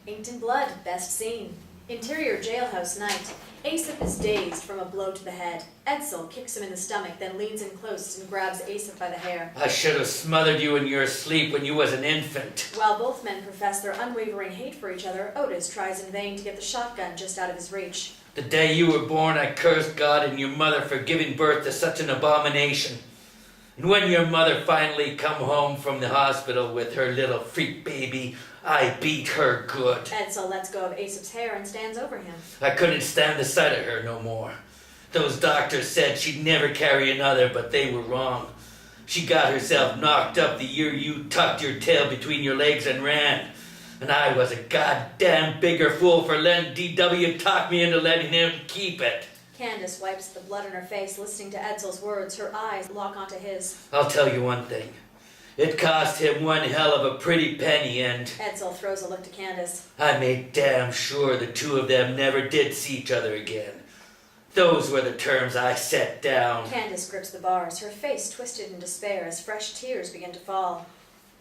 Inked in blood, best scene. Interior jailhouse night. Aesop is dazed from a blow to the head. Edsall kicks him in the stomach, then leans in close and grabs Aesop by the hair. I should have smothered you in your sleep when you was an infant. While both men profess their unwavering hate for each other, Otis tries in vain to get the shotgun just out of his reach. The day you were born, I cursed God and your mother for giving birth to such an abomination. And when your mother finally come home from the hospital with her little freak baby, I beat her good. Edsall lets go of Aesop's hair and stands over him. I couldn't stand the sight of her no more. Those doctors said she'd never carry another, but they were wrong. She got herself knocked up the year you tucked your tail between your legs and ran. And I was a goddamn bigger fool for letting D.W. talk me into letting him keep it. Candice wipes the blood on her face, listening to Edsall's words. Her eyes lock onto his. I'll tell you one thing. It cost him one hell of a pretty penny, and Edsall throws a look to Candice. I made damn sure the two of them never did see each other again. Those were the terms I set down. Candice grips the bars, her face twisted in despair as fresh tears begin to fall.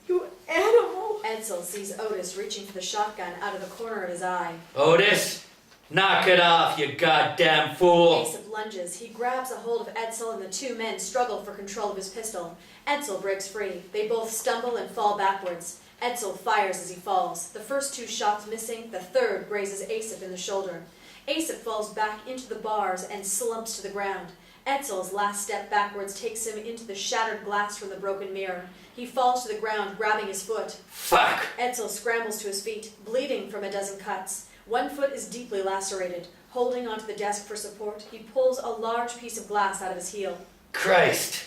You animal! Edsall sees Otis reaching for the shotgun out of the corner of his eye. Otis, knock it off, you goddamn fool! Aesop lunges. He grabs a hold of Edsall and the two men struggle for control of his pistol. Edsall breaks free. They both stumble and fall backwards. Edsall fires as he falls. The first two shots missing, the third grazes Aesop in the shoulder. Aesop falls back into the bars and slumps to the ground. Edsall's last step backwards takes him into the shattered glass from the broken mirror. He falls to the ground, grabbing his foot. Fuck! Edsall scrambles to his feet, bleeding from a dozen cuts. One foot is deeply lacerated. Holding onto the desk for support, he pulls a large piece of glass out of his heel. Christ!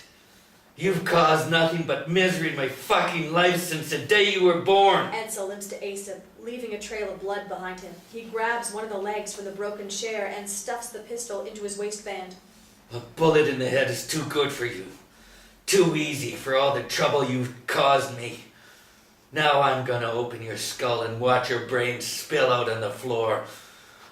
You've caused nothing but misery in my fucking life since the day you were born! Edsall limps to Aesop, leaving a trail of blood behind him. He grabs one of the legs from the broken chair and stuffs the pistol into his waistband. A bullet in the head is too good for you. Too easy for all the trouble you've caused me. Now I'm gonna open your skull and watch your brains spill out on the floor.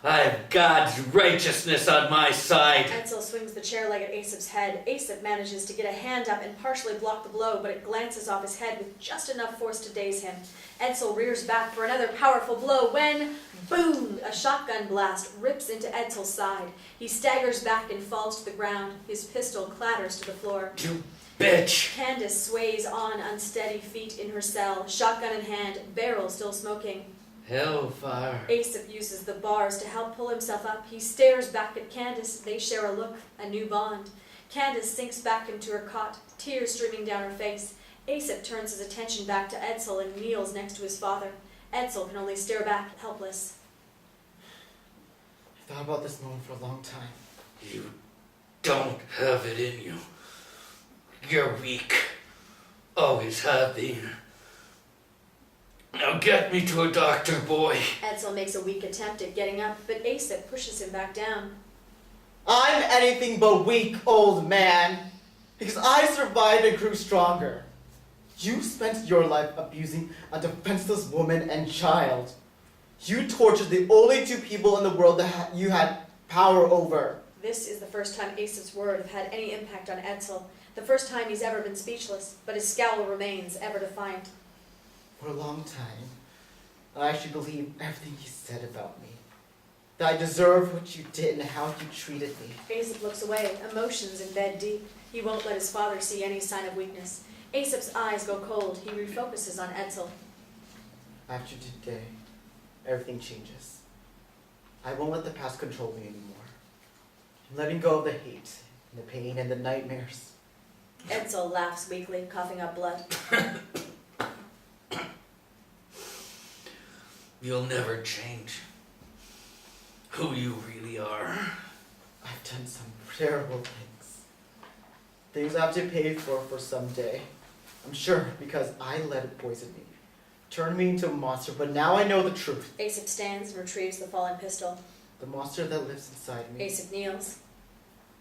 I have God's righteousness on my side. Edsall swings the chair leg at Aesop's head. Aesop manages to get a hand up and partially block the blow, but it glances off his head with just enough force to daze him. Edsall rears back for another powerful blow when, boom, a shotgun blast rips into Edsall's side. He staggers back and falls to the ground. His pistol clatters to the floor. You bitch! Candice sways on unsteady feet in her cell, shotgun in hand, barrel still smoking. Hellfire. Aesop uses the bars to help pull himself up. He stares back at Candice. They share a look, a new bond. Candice sinks back into her cot, tears streaming down her face. Aesop turns his attention back to Edsall and kneels next to his father. Edsall can only stare back, helpless. I thought about this moment for a long time. You don't have it in you. You're weak. Always have been. Now get me to a doctor, boy. Edsall makes a weak attempt at getting up, but Aesop pushes him back down. I'm anything but weak, old man. Because I survived and grew stronger. You spent your life abusing a defenseless woman and child. You tortured the only two people in the world that you had power over. This is the first time Aesop's words have had any impact on Edsall. The first time he's ever been speechless, but his scowl remains ever defiant. For a long time, I actually believed everything you said about me. That I deserved what you did and how you treated me. Aesop looks away, emotions in bed deep. He won't let his father see any sign of weakness. Aesop's eyes go cold. He refocuses on Edsall. After today, everything changes. I won't let the past control me anymore. I'm letting go of the hate, and the pain, and the nightmares. Edsall laughs weakly, coughing up blood. You'll never change who you really are. I've done some terrible things. Things I have to pay for someday. I'm sure, because I let it poison me. Turned me into a monster, but now I know the truth. Aesop stands and retrieves the fallen pistol. The monster that lives inside me. Aesop kneels.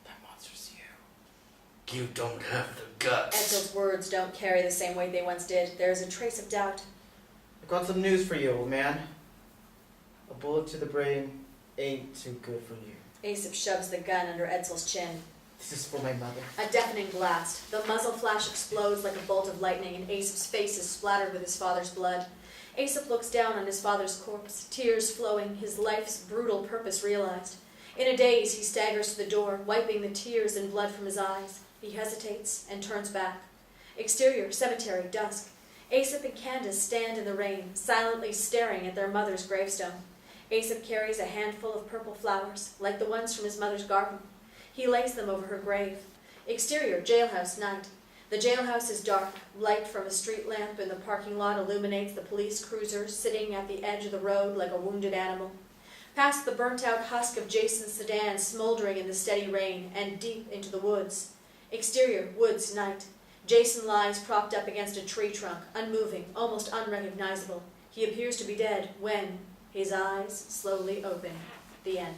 That monster's you. You don't have the guts. Edsall's words don't carry the same weight they once did. There is a trace of doubt. I've got some news for you, old man. A bullet to the brain ain't too good for you. Aesop shoves the gun under Edsall's chin. This is for my mother. A deafening blast. The muzzle flash explodes like a bolt of lightning, and Aesop's face is splattered with his father's blood. Aesop looks down on his father's corpse, tears flowing, his life's brutal purpose realized. In a daze, he staggers to the door, wiping the tears and blood from his eyes. He hesitates and turns back. Exterior, cemetery, dusk. Aesop and Candice stand in the rain, silently staring at their mother's gravestone. Aesop carries a handful of purple flowers, like the ones from his mother's garden. He lays them over her grave. Exterior, jailhouse, night. The jailhouse is dark. Light from a street lamp in the parking lot illuminates the police cruiser sitting at the edge of the road like a wounded animal. Past the burnt-out husk of Jason's sedan smoldering in the steady rain, and deep into the woods. Exterior, woods, night. Jason lies propped up against a tree trunk, unmoving, almost unrecognizable. He appears to be dead when his eyes slowly open. The end.